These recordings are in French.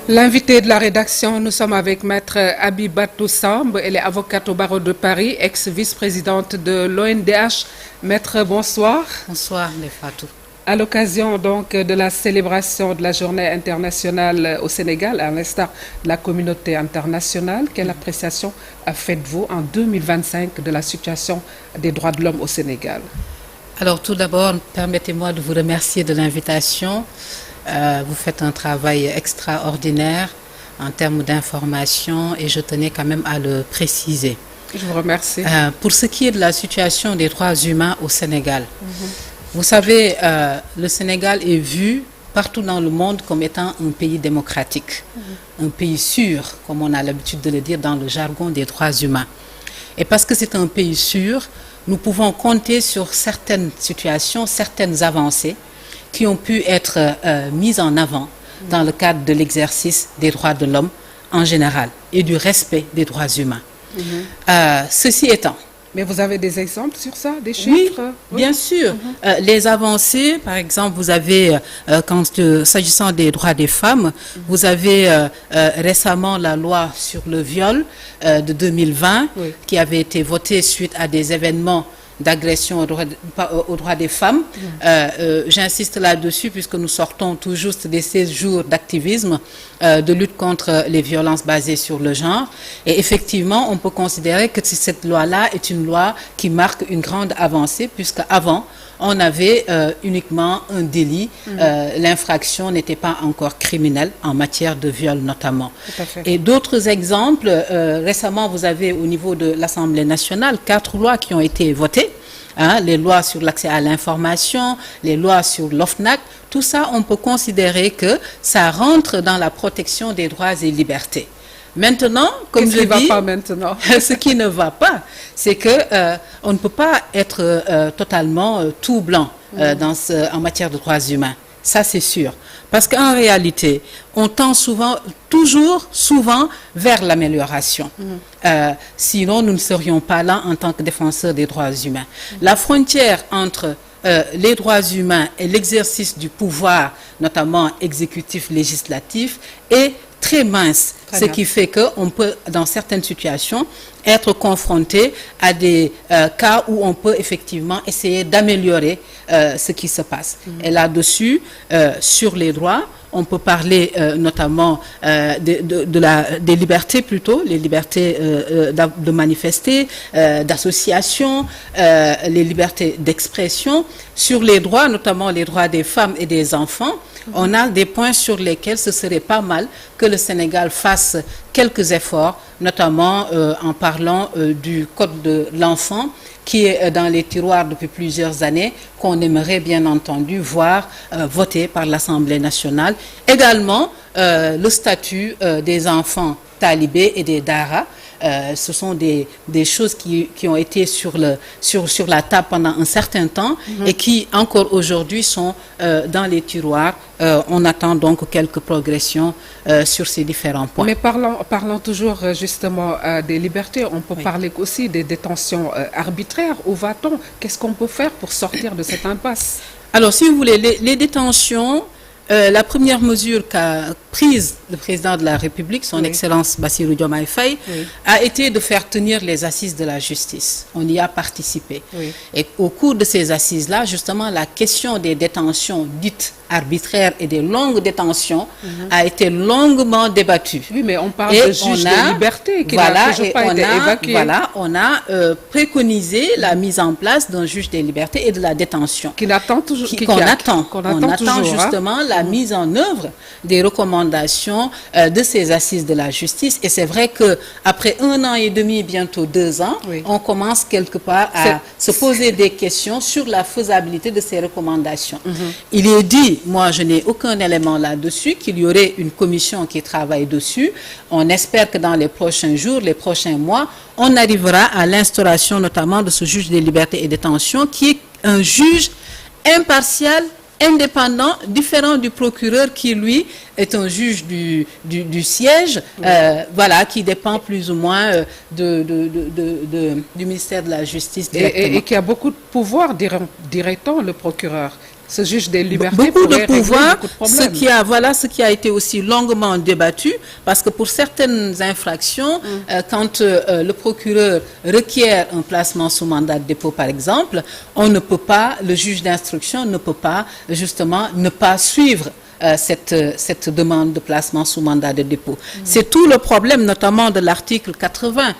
L'invité de la rédaction, nous sommes avec Maître Abibatou Samb. Elle est avocate au barreau de Paris, ex-vice-présidente de l'ONDH. Maître, bonsoir. Bonsoir, les Fatou. À l'occasion donc de la célébration de la journée internationale au Sénégal, à l'instar de la communauté internationale, quelle appréciation faites-vous en 2025 de la situation des droits de l'homme au Sénégal? Alors tout d'abord, permettez-moi de vous remercier de l'invitation. Vous faites un travail extraordinaire en termes d'information et je tenais quand même à le préciser. Je vous remercie. Pour ce qui est de la situation des droits humains au Sénégal, vous savez, le Sénégal est vu partout dans le monde comme étant un pays démocratique, un pays sûr, comme on a l'habitude de le dire dans le jargon des droits humains. Et parce que c'est un pays sûr, nous pouvons compter sur certaines situations, certaines avancées qui ont pu être mises en avant dans le cadre de l'exercice des droits de l'homme en général et du respect des droits humains. Ceci étant, mais vous avez des exemples sur ça, des chiffres? Oui, bien sûr. Les avancées, par exemple, vous avez, s'agissant des droits des femmes, vous avez récemment la loi sur le viol de 2020 qui avait été votée suite à des événements d'agression aux droits des femmes. J'insiste là-dessus puisque nous sortons tout juste des 16 jours d'activisme de lutte contre les violences basées sur le genre. Et effectivement, on peut considérer que cette loi-là est une loi qui marque une grande avancée puisque avant, on avait uniquement un délit. L'infraction n'était pas encore criminelle en matière de viol notamment. Tout à fait. Et d'autres exemples, récemment vous avez au niveau de l'Assemblée nationale 4 lois qui ont été votées. Les lois sur l'accès à l'information, les lois sur l'OFNAC, tout ça on peut considérer que ça rentre dans la protection des droits et libertés. Maintenant, comme je dis, ce qui ne va pas, c'est que on ne peut pas être totalement tout blanc en matière de droits humains. Ça, c'est sûr. Parce qu'en réalité, on tend toujours souvent vers l'amélioration. Sinon, nous ne serions pas là en tant que défenseurs des droits humains. La frontière entre les droits humains et l'exercice du pouvoir, notamment exécutif, législatif, est très mince, ce qui fait qu'on peut, dans certaines situations, être confronté à des cas où on peut effectivement essayer d'améliorer ce qui se passe. Et là-dessus, sur les droits, on peut parler notamment des libertés plutôt, les libertés de manifester, d'association, les libertés d'expression. Sur les droits, notamment les droits des femmes et des enfants, on a des points sur lesquels ce serait pas mal que le Sénégal fasse quelques efforts, notamment en parlant du Code de l'enfant qui est dans les tiroirs depuis plusieurs années, qu'on aimerait bien entendu voir voté par l'Assemblée nationale. Également, le statut des enfants talibés et des daras. Ce sont des choses qui ont été sur la table pendant un certain temps et qui encore aujourd'hui sont dans les tiroirs. On attend donc quelques progressions sur ces différents points. Mais parlons toujours justement des libertés. On peut parler aussi des détentions arbitraires. Où va-t-on? Qu'est-ce qu'on peut faire pour sortir de cette impasse? Alors, si vous voulez, les détentions, la première mesure qu'a prise le président de la République, son Excellence Bassirou Diomaye Faye, a été de faire tenir les assises de la justice. On y a participé. Et au cours de ces assises-là, justement, la question des détentions dites arbitraires et des longues détentions a été longuement débattue. Oui, mais on parle de juge de liberté qui n'a toujours pas été évacué. Voilà, on a préconisé la mise en place d'un juge des libertés et de la détention. Qu'on attend justement la mise en œuvre des recommandations de ces assises de la justice. Et c'est vrai qu'après 1 an et demi, bientôt 2 ans, on commence quelque part à se poser des questions sur la faisabilité de ces recommandations. Il est dit, moi je n'ai aucun élément là-dessus, qu'il y aurait une commission qui travaille dessus. On espère que dans les prochains jours, les prochains mois, on arrivera à l'instauration notamment de ce juge des libertés et détention qui est un juge impartial, indépendant, différent du procureur qui, lui, est un juge du siège, voilà, qui dépend plus ou moins du ministère de la Justice directement. Et qui a beaucoup de pouvoir, dirait-on, le procureur, Ce juge des libertés beaucoup de pourrait pouvoir, régler beaucoup de problèmes. ce qui a été aussi longuement débattu, parce que pour certaines infractions, quand le procureur requiert un placement sous mandat de dépôt, par exemple, le juge d'instruction ne peut pas justement ne pas suivre cette demande de placement sous mandat de dépôt. C'est tout le problème, notamment de l'article 80,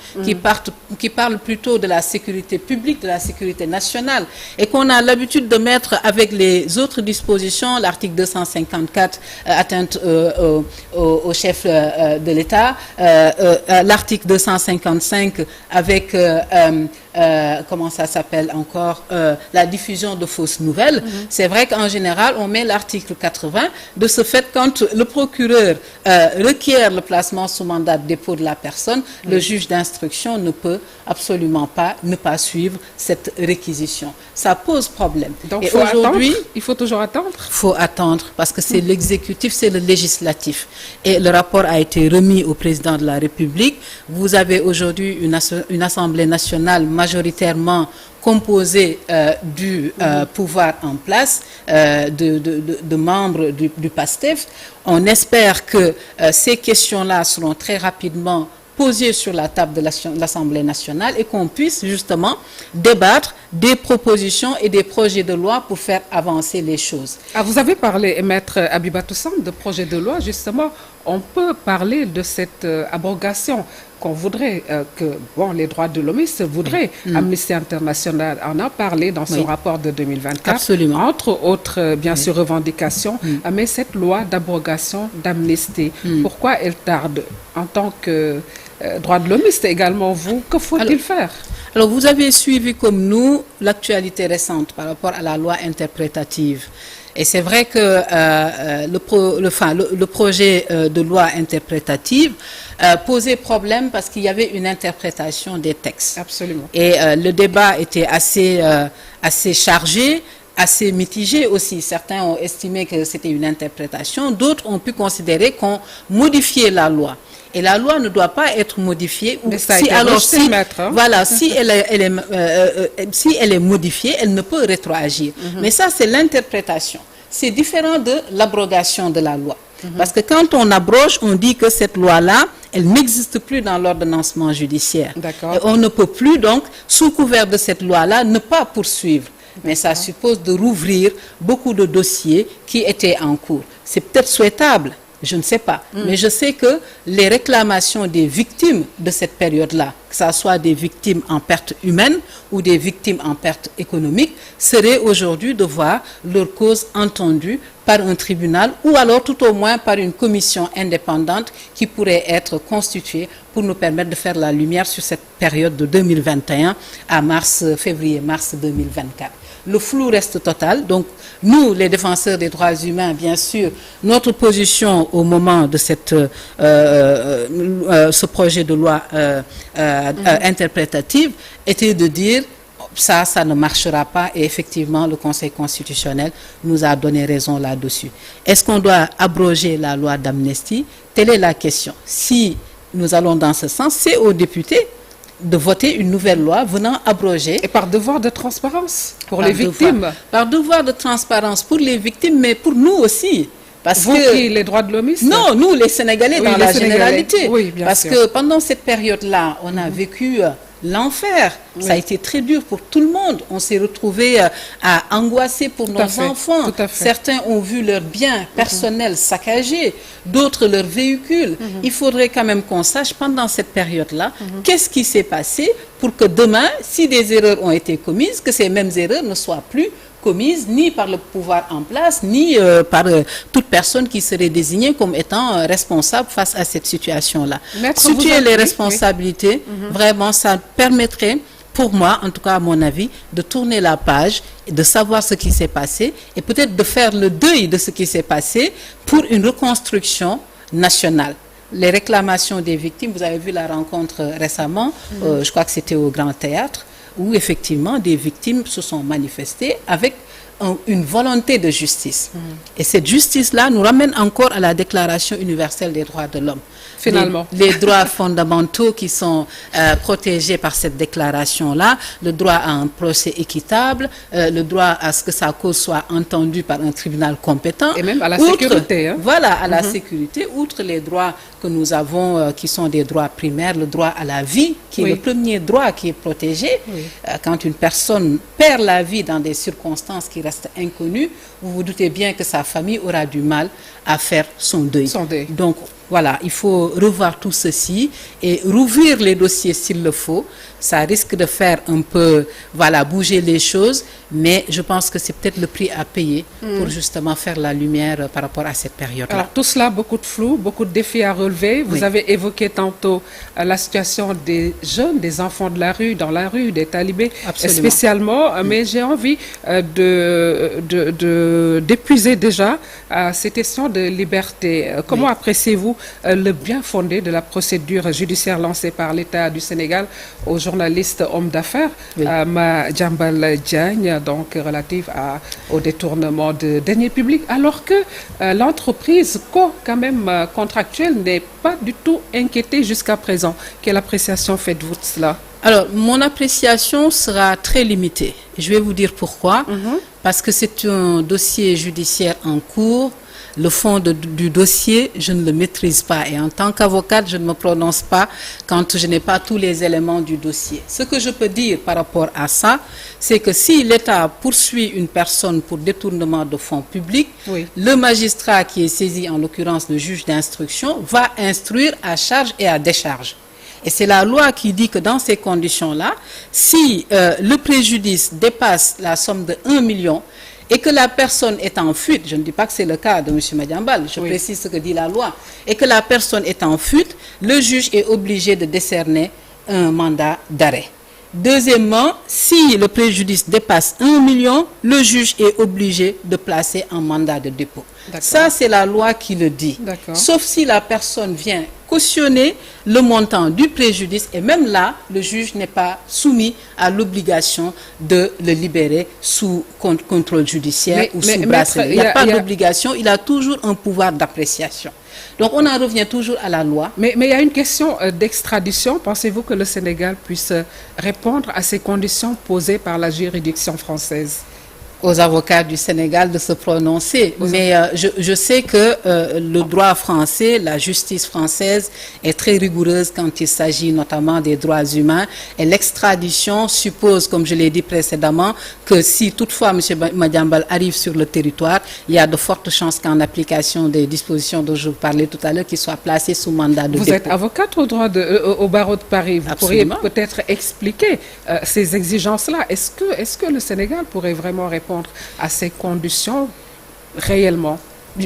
qui parle plutôt de la sécurité publique, de la sécurité nationale, et qu'on a l'habitude de mettre avec les autres dispositions, l'article 254, atteinte au chef de l'État, l'article 255 avec... comment ça s'appelle encore, la diffusion de fausses nouvelles. C'est vrai qu'en général, on met l'article 80. De ce fait, quand le procureur requiert le placement sous mandat de dépôt de la personne, le juge d'instruction ne peut absolument pas ne pas suivre cette réquisition. Ça pose problème. Donc, et aujourd'hui, il faut toujours attendre. Il faut attendre parce que c'est l'exécutif, c'est le législatif. Et le rapport a été remis au président de la République. Vous avez aujourd'hui une Assemblée nationale majoritairement composée du pouvoir en place, de membres du PASTEF. On espère que ces questions-là seront très rapidement posées sur la table de l'Assemblée nationale et qu'on puisse justement débattre des propositions et des projets de loi pour faire avancer les choses. Ah, vous avez parlé, Maître Abibatou Samb, de projet de loi. Justement, on peut parler de cette abrogation qu'on voudrait, les droits de l'homme voudraient. Amnesty International en a parlé dans son rapport de 2024. Absolument. Entre autres, bien sûr, revendications. Mais cette loi d'abrogation d'amnistie, pourquoi elle tarde? En tant que droit de l'homme, également vous, que faut-il faire? Alors, vous avez suivi comme nous l'actualité récente par rapport à la loi interprétative. Et c'est vrai que le projet de loi interprétative posait problème parce qu'il y avait une interprétation des textes. Absolument. Et le débat était assez chargé, assez mitigé aussi. Certains ont estimé que c'était une interprétation, d'autres ont pu considérer qu'on modifiait la loi. Et la loi ne doit pas être modifiée. Si elle est modifiée, elle ne peut rétroagir. Mais ça, c'est l'interprétation. C'est différent de l'abrogation de la loi. Parce que quand on abroge, on dit que cette loi-là, elle n'existe plus dans l'ordonnancement judiciaire. Et on ne peut plus, donc, sous couvert de cette loi-là, ne pas poursuivre. Mais ça suppose de rouvrir beaucoup de dossiers qui étaient en cours. C'est peut-être souhaitable. Je ne sais pas. Mais je sais que les réclamations des victimes de cette période-là, que ce soit des victimes en perte humaine ou des victimes en perte économique, seraient aujourd'hui de voir leur cause entendue par un tribunal ou alors tout au moins par une commission indépendante qui pourrait être constituée pour nous permettre de faire la lumière sur cette période de 2021 à février-mars 2024. Le flou reste total. Donc, nous, les défenseurs des droits humains, bien sûr, notre position au moment de ce projet de loi interprétative était de dire ça ne marchera pas et effectivement, le Conseil constitutionnel nous a donné raison là-dessus. Est-ce qu'on doit abroger la loi d'amnistie? Telle est la question. Si nous allons dans ce sens, c'est aux députés de voter une nouvelle loi venant abroger. Et par devoir de transparence pour les victimes. Par devoir de transparence pour les victimes, mais pour nous aussi. Parce que les droits de l'homme? Non, nous, les Sénégalais, dans la généralité. Oui, bien parce sûr. que pendant cette période-là, on a vécu l'enfer. Ça a été très dur pour tout le monde. On s'est retrouvés à angoisser pour nos enfants. Certains ont vu leurs biens personnels saccagés, d'autres leurs véhicules. Il faudrait quand même qu'on sache pendant cette période-là qu'est-ce qui s'est passé pour que demain, si des erreurs ont été commises, que ces mêmes erreurs ne soient plus commises ni par le pouvoir en place, ni par toute personne qui serait désignée comme étant responsable face à cette situation-là. Situer les responsabilités, vraiment, ça permettrait, pour moi, en tout cas à mon avis, de tourner la page, et de savoir ce qui s'est passé et peut-être de faire le deuil de ce qui s'est passé pour une reconstruction nationale. Les réclamations des victimes, vous avez vu la rencontre récemment, je crois que c'était au Grand Théâtre, où effectivement des victimes se sont manifestées avec une volonté de justice. Et cette justice-là nous ramène encore à la Déclaration universelle des droits de l'homme. Finalement. Les droits fondamentaux qui sont protégés par cette déclaration-là, le droit à un procès équitable, le droit à ce que sa cause soit entendue par un tribunal compétent. Et même à la sécurité. Hein? Voilà, à la sécurité, outre les droits que nous avons, qui sont des droits primaires, le droit à la vie, qui est le premier droit qui est protégé. Quand une personne perd la vie dans des circonstances qui restent inconnues, vous vous doutez bien que sa famille aura du mal à faire son deuil. Donc, voilà, il faut revoir tout ceci et rouvrir les dossiers s'il le faut. Ça risque de faire un peu, voilà, bouger les choses, mais je pense que c'est peut-être le prix à payer pour justement faire la lumière par rapport à cette période-là. Alors, tout cela, beaucoup de flou, beaucoup de défis à relever. Vous avez évoqué tantôt la situation des jeunes, des enfants de la rue, dans la rue, des talibés, spécialement, mais j'ai envie d'épuiser déjà ces questions de liberté. Comment appréciez-vous le bien fondé de la procédure judiciaire lancée par l'État du Sénégal au journaliste homme d'affaires Madiambal Diagne, donc relative au détournement de deniers publics, alors que l'entreprise quand même contractuelle n'est pas du tout inquiétée jusqu'à présent. Quelle appréciation faites-vous de cela? Alors, mon appréciation sera très limitée. Je vais vous dire pourquoi. Parce que c'est un dossier judiciaire en cours. Le fond du dossier, je ne le maîtrise pas. Et en tant qu'avocate, je ne me prononce pas quand je n'ai pas tous les éléments du dossier. Ce que je peux dire par rapport à ça, c'est que si l'État poursuit une personne pour détournement de fonds publics, le magistrat qui est saisi, en l'occurrence le juge d'instruction, va instruire à charge et à décharge. Et c'est la loi qui dit que dans ces conditions-là, si le préjudice dépasse la somme de 1 million, et que la personne est en fuite, je ne dis pas que c'est le cas de M. Madiambal, je précise ce que dit la loi, et que la personne est en fuite, le juge est obligé de décerner un mandat d'arrêt. Deuxièmement, si le préjudice dépasse 1 million, le juge est obligé de placer un mandat de dépôt. Ça, c'est la loi qui le dit. Sauf si la personne vient cautionner le montant du préjudice, et même là, le juge n'est pas soumis à l'obligation de le libérer sous contrôle judiciaire ou sous bracelet. Il n'y a pas d'obligation, il a toujours un pouvoir d'appréciation. Donc on en revient toujours à la loi. Mais il y a une question d'extradition. Pensez-vous que le Sénégal puisse répondre à ces conditions posées par la juridiction française? Aux avocats du Sénégal de se prononcer. Mais je sais que le droit français, la justice française est très rigoureuse quand il s'agit notamment des droits humains. Et l'extradition suppose, comme je l'ai dit précédemment, que si toutefois M. Madiambal arrive sur le territoire, il y a de fortes chances qu'en application des dispositions dont je vous parlais tout à l'heure, qu'il soit placé sous mandat de dépôt. Vous êtes avocate au barreau de Paris. Vous pourriez peut-être expliquer ces exigences-là. Est-ce que le Sénégal pourrait vraiment répondre à ces conditions réellement?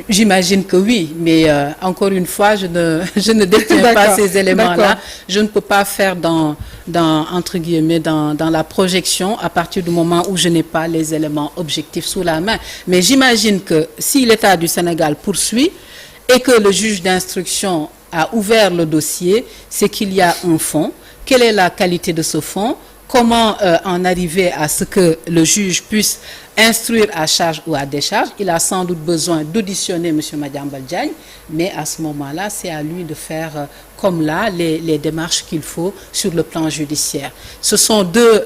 J'imagine que oui, mais encore une fois, je ne détiens pas ces éléments-là. Je ne peux pas faire entre guillemets, dans la projection à partir du moment où je n'ai pas les éléments objectifs sous la main. Mais j'imagine que si l'État du Sénégal poursuit et que le juge d'instruction a ouvert le dossier, c'est qu'il y a un fonds. Quelle est la qualité de ce fonds? Comment en arriver à ce que le juge puisse instruire à charge ou à décharge? Il a sans doute besoin d'auditionner M. Madiambal Diagne, mais à ce moment-là, c'est à lui de faire comme là les démarches qu'il faut sur le plan judiciaire. Ce sont deux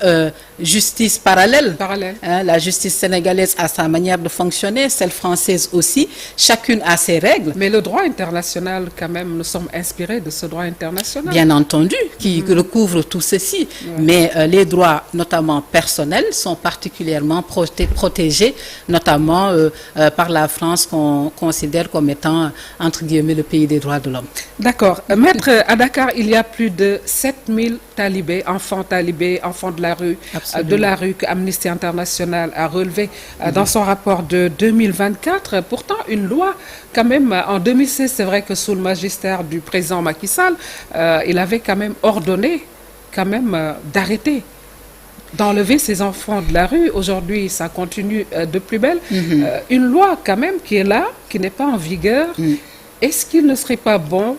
justices parallèles. La justice sénégalaise a sa manière de fonctionner, celle française aussi. Chacune a ses règles. Mais le droit international, quand même, nous sommes inspirés de ce droit international. Bien entendu, qui recouvre tout ceci. Mais les droits, notamment personnels, sont particulièrement protégés, notamment par la France qu'on considère comme étant, entre guillemets, le pays des droits de l'homme. D'accord. Maître, à Dakar, il y a plus de 7000 talibés, enfants de la rue, que Amnesty International a relevé dans son rapport de 2024. Pourtant, une loi, quand même, en 2016, c'est vrai que sous le magistère du président Macky Sall, il avait quand même ordonné d'arrêter, d'enlever ces enfants de la rue. Aujourd'hui, ça continue de plus belle. Une loi, quand même, qui est là, qui n'est pas en vigueur. Est-ce qu'il ne serait pas bon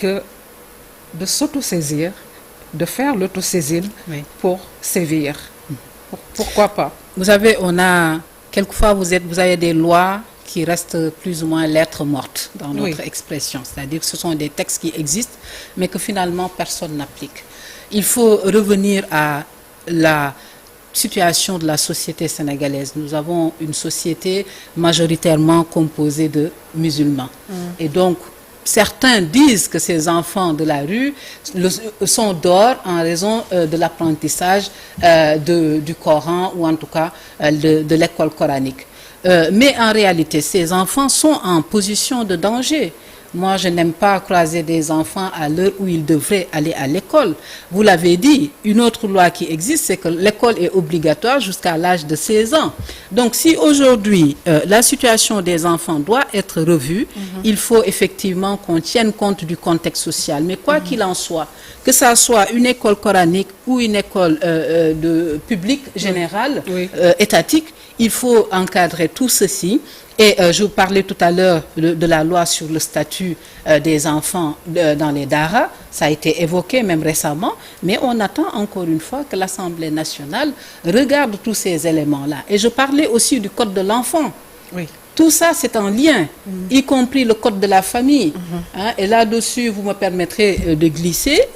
de s'autosaisir, de faire l'autosaisine pour sévir? Pourquoi pas? Vous savez, on a quelquefois vous avez des lois qui restent plus ou moins lettres mortes dans notre expression. C'est-à-dire que ce sont des textes qui existent, mais que finalement personne n'applique. Il faut revenir à la situation de la société sénégalaise. Nous avons une société majoritairement composée de musulmans. Et donc, certains disent que ces enfants de la rue sont dehors en raison de l'apprentissage du Coran ou en tout cas de l'école coranique. Mais en réalité, ces enfants sont en position de danger. Moi, je n'aime pas croiser des enfants à l'heure où ils devraient aller à l'école. Vous l'avez dit, une autre loi qui existe, c'est que l'école est obligatoire jusqu'à l'âge de 16 ans. Donc, si aujourd'hui, la situation des enfants doit être revue, il faut effectivement qu'on tienne compte du contexte social. Mais quoi qu'il en soit, que ça soit une école coranique ou une école publique générale, étatique, il faut encadrer tout ceci. Et je vous parlais tout à l'heure de la loi sur le statut des enfants dans les daras. Ça a été évoqué même récemment, mais on attend encore une fois que l'Assemblée nationale regarde tous ces éléments-là. Et je parlais aussi du code de l'enfant. Oui. Tout ça, c'est en lien, y compris le code de la famille. Et là-dessus, vous me permettrez de glisser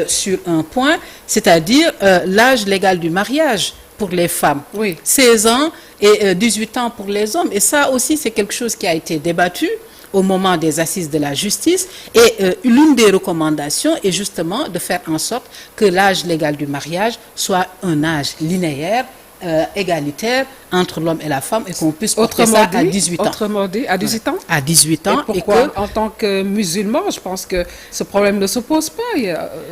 sur un point, c'est-à-dire l'âge légal du mariage pour les femmes. 16 ans et 18 ans pour les hommes. Et ça aussi, c'est quelque chose qui a été débattu au moment des assises de la justice. Et l'une des recommandations est justement de faire en sorte que l'âge légal du mariage soit un âge linéaire, égalitaire entre l'homme et la femme et qu'on puisse porter ça à 18 ans. Autrement dit, à 18 ans? À 18 ans. Et pourquoi, en tant que musulman, je pense que ce problème ne se pose pas.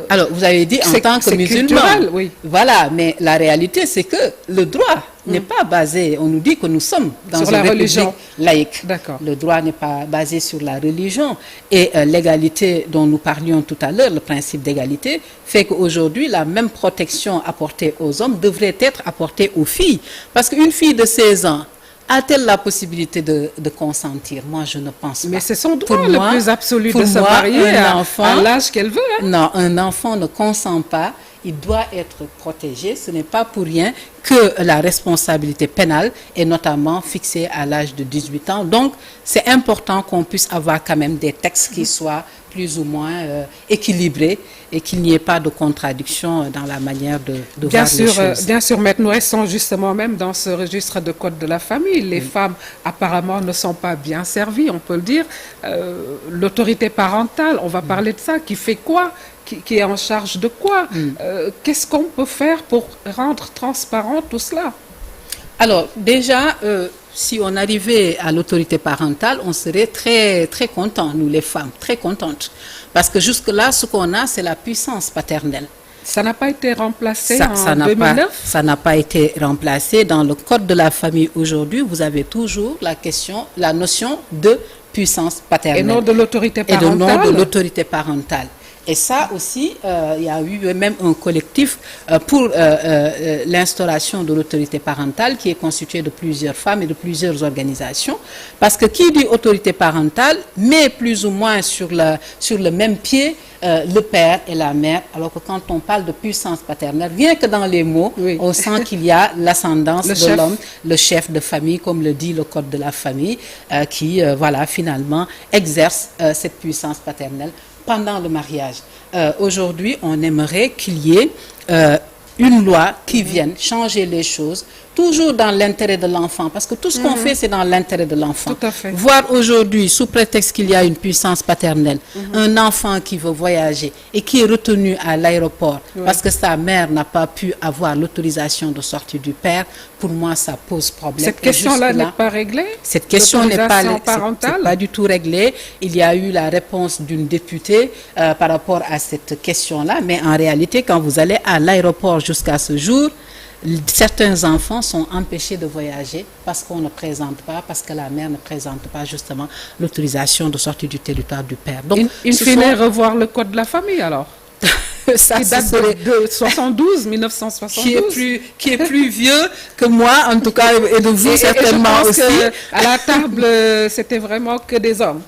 Alors, vous avez dit en tant que musulman. Oui. Voilà, mais la réalité, c'est que le droit n'est pas basé, on nous dit que nous sommes dans une république laïque. Le droit n'est pas basé sur la religion. Et l'égalité dont nous parlions tout à l'heure, le principe d'égalité, fait qu'aujourd'hui, la même protection apportée aux hommes devrait être apportée aux filles. Parce qu'une fille de 16 ans, a-t-elle la possibilité de consentir? Moi, je ne pense pas. Mais c'est son droit le plus absolu de se marier à l'âge qu'elle veut. Non, un enfant ne consent pas. Il doit être protégé. Ce n'est pas pour rien que la responsabilité pénale est notamment fixée à l'âge de 18 ans. Donc, c'est important qu'on puisse avoir quand même des textes qui soient plus ou moins équilibrés et qu'il n'y ait pas de contradiction dans la manière de voir les choses. Bien sûr, mais nous restons justement même dans ce registre de code de la famille. Les femmes, apparemment, ne sont pas bien servies, on peut le dire. L'autorité parentale, on va parler de ça, qui fait quoi? Qui est en charge de quoi? Qu'est-ce qu'on peut faire pour rendre transparent tout cela? Alors, déjà, si on arrivait à l'autorité parentale, on serait très, très contents, nous les femmes, très contentes. Parce que jusque-là, ce qu'on a, c'est la puissance paternelle. Ça n'a pas été remplacé en 2009? Ça n'a pas été remplacé. Dans le code de la famille aujourd'hui, vous avez toujours la notion de puissance paternelle. Et non de l'autorité parentale? Et non de l'autorité parentale. Et ça aussi, il y a eu même un collectif pour l'instauration de l'autorité parentale qui est constitué de plusieurs femmes et de plusieurs organisations. Parce que qui dit autorité parentale met plus ou moins sur le même pied le père et la mère, alors que quand on parle de puissance paternelle, rien que dans les mots, on sent qu'il y a l'ascendance de l'homme, le chef de famille, comme le dit le code de la famille, qui, voilà, finalement, exerce cette puissance paternelle pendant le mariage. Aujourd'hui, on aimerait qu'il y ait une loi qui vienne changer les choses, toujours dans l'intérêt de l'enfant, parce que tout ce qu'on fait, c'est dans l'intérêt de l'enfant. Voir aujourd'hui, sous prétexte qu'il y a une puissance paternelle, un enfant qui veut voyager et qui est retenu à l'aéroport parce que sa mère n'a pas pu avoir l'autorisation de sortie du père, pour moi, ça pose problème. Cette question-là n'est pas réglée? Cette question n'est pas du tout réglée. Il y a eu la réponse d'une députée par rapport à cette question-là, mais en réalité, quand vous allez à l'aéroport jusqu'à ce jour, certains enfants sont empêchés de voyager parce qu'on ne présente pas, parce que la mère ne présente pas justement l'autorisation de sortie du territoire du père. Donc, il fallait revoir le code de la famille alors. Ça, qui date de 1972. Qui est plus vieux que moi, en tout cas, et de vous certainement aussi. À la table, c'était vraiment que des hommes.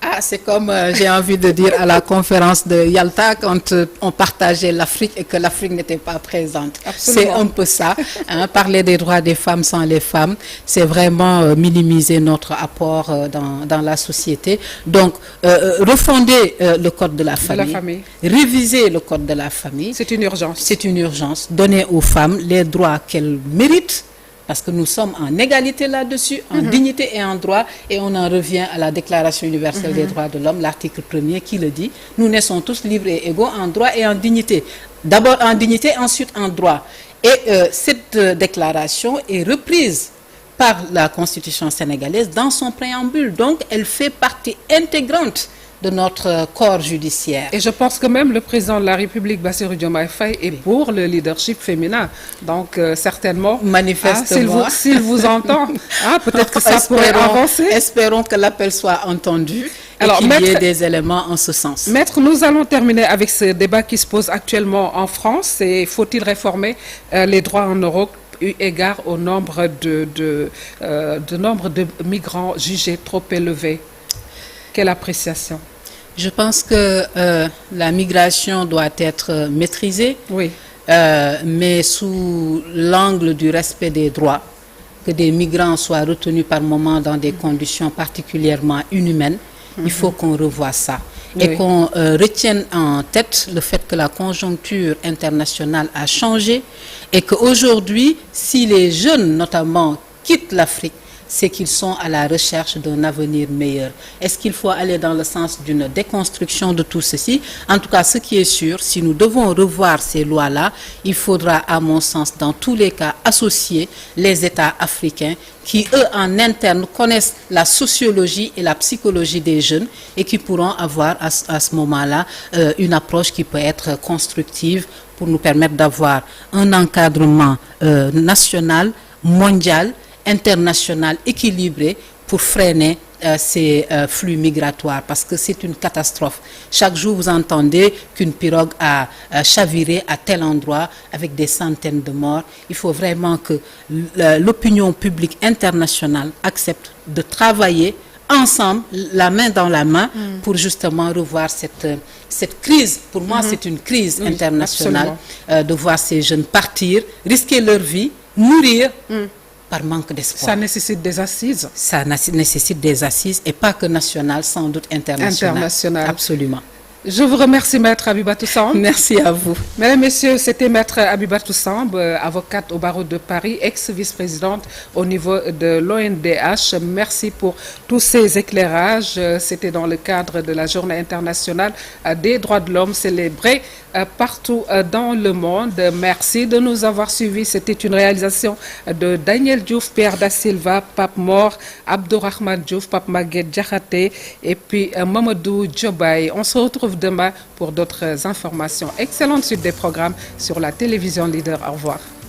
Ah, c'est comme j'ai envie de dire à la conférence de Yalta quand on partageait l'Afrique et que l'Afrique n'était pas présente. C'est un peu ça. Hein, parler des droits des femmes sans les femmes, c'est vraiment minimiser notre apport dans la société. Donc, refonder le code de la famille, réviser le code de la famille. C'est une urgence. C'est une urgence. Donner aux femmes les droits qu'elles méritent. Parce que nous sommes en égalité là-dessus, en dignité et en droit, et on en revient à la Déclaration universelle des droits de l'homme, l'article 1er qui le dit. Nous naissons tous libres et égaux en droit et en dignité. D'abord en dignité, ensuite en droit. Et cette déclaration est reprise par la Constitution sénégalaise dans son préambule. Donc, elle fait partie intégrante de notre corps judiciaire. Et je pense que même le président de la République, Bassirou Diomaye Faye, est pour le leadership féminin. Donc, certainement, manifestement, s'il vous entend, peut-être que ça pourrait avancer. Espérons que l'appel soit entendu et qu'il y ait des éléments en ce sens. Maître, nous allons terminer avec ce débat qui se pose actuellement en France. Et faut-il réformer les droits en Europe eu égard au nombre de migrants jugés trop élevés? Quelle appréciation? Je pense que la migration doit être maîtrisée, oui. Mais sous l'angle du respect des droits, que des migrants soient retenus par moment dans des conditions particulièrement inhumaines. Il faut qu'on revoie ça et qu'on retienne en tête le fait que la conjoncture internationale a changé et qu'aujourd'hui, si les jeunes notamment quittent l'Afrique, c'est qu'ils sont à la recherche d'un avenir meilleur. Est-ce qu'il faut aller dans le sens d'une déconstruction de tout ceci? En tout cas, ce qui est sûr, si nous devons revoir ces lois-là, il faudra, à mon sens, dans tous les cas, associer les États africains qui, eux, en interne, connaissent la sociologie et la psychologie des jeunes et qui pourront avoir, à ce moment-là, une approche qui peut être constructive pour nous permettre d'avoir un encadrement national, mondial, international équilibré pour freiner ces flux migratoires parce que c'est une catastrophe. Chaque jour, vous entendez qu'une pirogue a chaviré à tel endroit avec des centaines de morts. Il faut vraiment que l'opinion publique internationale accepte de travailler ensemble, la main dans la main, pour justement revoir cette crise. Pour moi, c'est une crise internationale de voir ces jeunes partir, risquer leur vie, mourir par manque d'espoir. Ça nécessite des assises. Ça nécessite des assises et pas que nationales, sans doute internationales. Absolument. Je vous remercie, Maître Abibatou Samb. Merci à vous. Mesdames, Messieurs, c'était Maître Abibatou Samb, avocate au barreau de Paris, ex-vice-présidente au niveau de l'ONDH. Merci pour tous ces éclairages. C'était dans le cadre de la Journée internationale des droits de l'homme célébrée partout dans le monde. Merci de nous avoir suivis. C'était une réalisation de Daniel Diouf, Pierre Da Silva, Pape Mor, Abdourahmane Diouf, Pape Maguette Diakhaté et puis Mamadou Diobaye. On se retrouve demain pour d'autres informations. Excellente suite des programmes sur la télévision Leader. Au revoir.